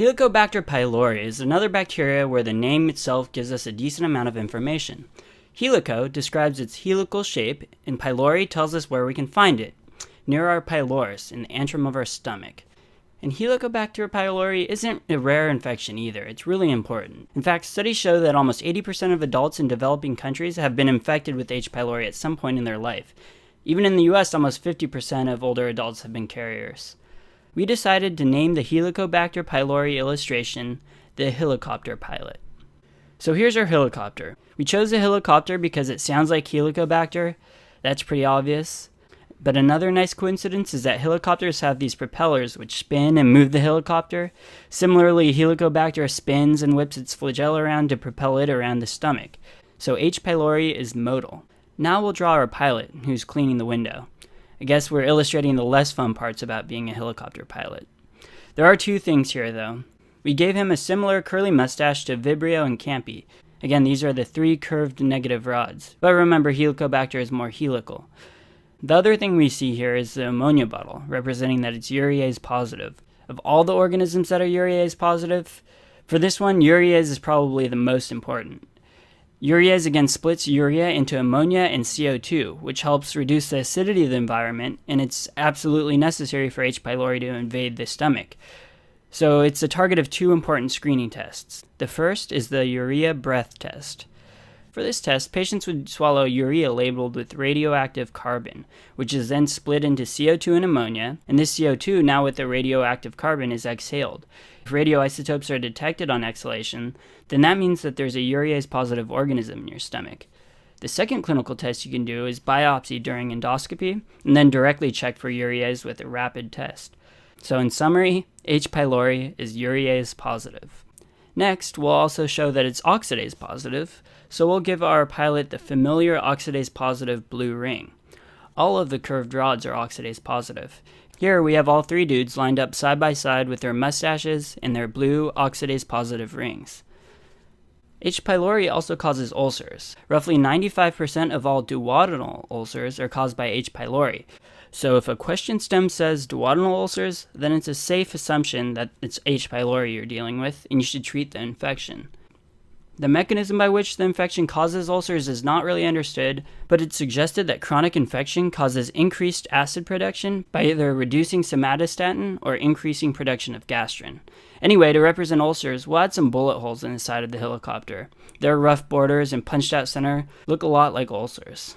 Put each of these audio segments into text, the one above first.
Helicobacter pylori is another bacteria where the name itself gives us a decent amount of information. Helico describes its helical shape, and pylori tells us where we can find it, near our pylorus, in the antrum of our stomach. And Helicobacter pylori isn't a rare infection either, it's really important. In fact, studies show that almost 80% of adults in developing countries have been infected with H. pylori at some point in their life. Even in the US, almost 50% of older adults have been carriers. We decided to name the Helicobacter pylori illustration the helicopter pilot. So here's our helicopter. We chose a helicopter because it sounds like Helicobacter. That's pretty obvious. But another nice coincidence is that helicopters have these propellers which spin and move the helicopter. Similarly, Helicobacter spins and whips its flagella around to propel it around the stomach. So H. pylori is modal. Now we'll draw our pilot, who's cleaning the window. I guess we're illustrating the less fun parts about being a helicopter pilot. There are two things here, though. We gave him a similar curly mustache to Vibrio and Campi. Again, these are the three curved negative rods. But remember, Helicobacter is more helical. The other thing we see here is the ammonia bottle, representing that it's urease positive. Of all the organisms that are urease positive, for this one, urease is probably the most important. Urease again splits urea into ammonia and CO2, which helps reduce the acidity of the environment, and it's absolutely necessary for H. pylori to invade the stomach. So it's a target of two important screening tests. The first is the urea breath test. For this test, patients would swallow urea labeled with radioactive carbon, which is then split into CO2 and ammonia, and this CO2, now with the radioactive carbon, is exhaled. If radioisotopes are detected on exhalation, then that means that there's a urease-positive organism in your stomach. The second clinical test you can do is biopsy during endoscopy, and then directly check for urease with a rapid test. So in summary, H. pylori is urease positive. Next, we'll also show that it's oxidase positive, so we'll give our pilot the familiar oxidase positive blue ring. All of the curved rods are oxidase positive. Here we have all three dudes lined up side by side with their mustaches and their blue oxidase positive rings. H. pylori also causes ulcers. Roughly 95% of all duodenal ulcers are caused by H. pylori. So if a question stem says duodenal ulcers, then it's a safe assumption that it's H. pylori you're dealing with, and you should treat the infection. The mechanism by which the infection causes ulcers is not really understood, but it's suggested that chronic infection causes increased acid production by either reducing somatostatin or increasing production of gastrin. Anyway, to represent ulcers, we'll add some bullet holes in the side of the helicopter. Their rough borders and punched out center look a lot like ulcers.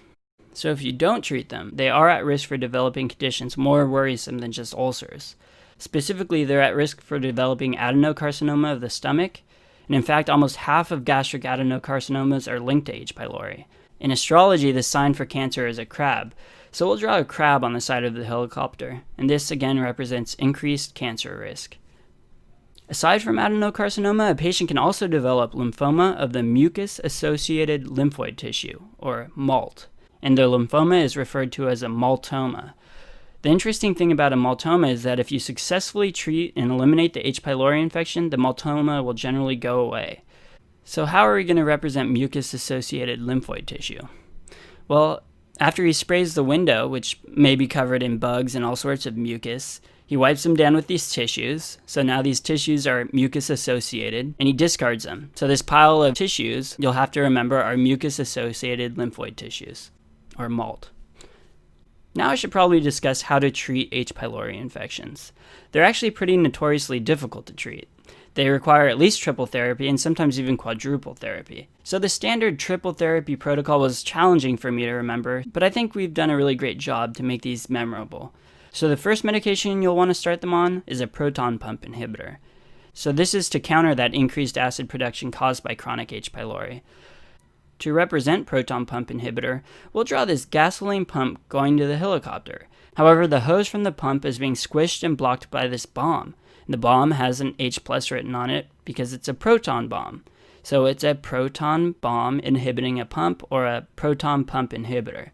So if you don't treat them, they are at risk for developing conditions more worrisome than just ulcers. Specifically, they're at risk for developing adenocarcinoma of the stomach, and in fact, almost half of gastric adenocarcinomas are linked to H. pylori. In astrology, the sign for Cancer is a crab, so we'll draw a crab on the side of the helicopter, and this again represents increased cancer risk. Aside from adenocarcinoma, a patient can also develop lymphoma of the mucus-associated lymphoid tissue, or MALT, and the lymphoma is referred to as a maltoma. The interesting thing about a maltoma is that if you successfully treat and eliminate the H. pylori infection, the maltoma will generally go away. So how are we going to represent mucus-associated lymphoid tissue? Well, after he sprays the window, which may be covered in bugs and all sorts of mucus, he wipes them down with these tissues. So now these tissues are mucus-associated, and he discards them. So this pile of tissues, you'll have to remember, are mucus-associated lymphoid tissues, or MALT. Now I should probably discuss how to treat H. pylori infections. They're actually pretty notoriously difficult to treat. They require at least triple therapy and sometimes even quadruple therapy. So the standard triple therapy protocol was challenging for me to remember, but I think we've done a really great job to make these memorable. So the first medication you'll want to start them on is a proton pump inhibitor. So this is to counter that increased acid production caused by chronic H. pylori. To represent proton pump inhibitor, we'll draw this gasoline pump going to the helicopter. However, the hose from the pump is being squished and blocked by this bomb. The bomb has an H+ written on it because it's a proton bomb. So it's a proton bomb inhibiting a pump, or a proton pump inhibitor.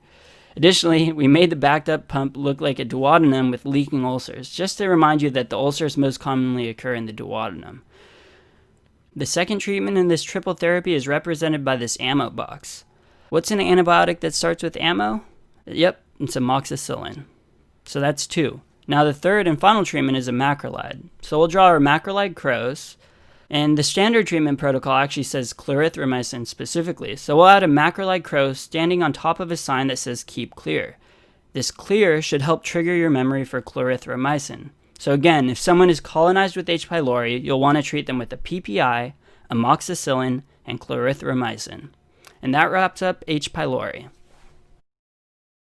Additionally, we made the backed up pump look like a duodenum with leaking ulcers, just to remind you that the ulcers most commonly occur in the duodenum. The second treatment in this triple therapy is represented by this ammo box. What's an antibiotic that starts with ammo? Yep, it's amoxicillin. So that's 2. Now the third and final treatment is a macrolide. So we'll draw our macrolide crows, and the standard treatment protocol actually says clarithromycin specifically. So we'll add a macrolide crow standing on top of a sign that says keep clear. This clear should help trigger your memory for clarithromycin. So again, if someone is colonized with H. pylori, you'll want to treat them with a PPI, amoxicillin, and clarithromycin. And that wraps up H. pylori.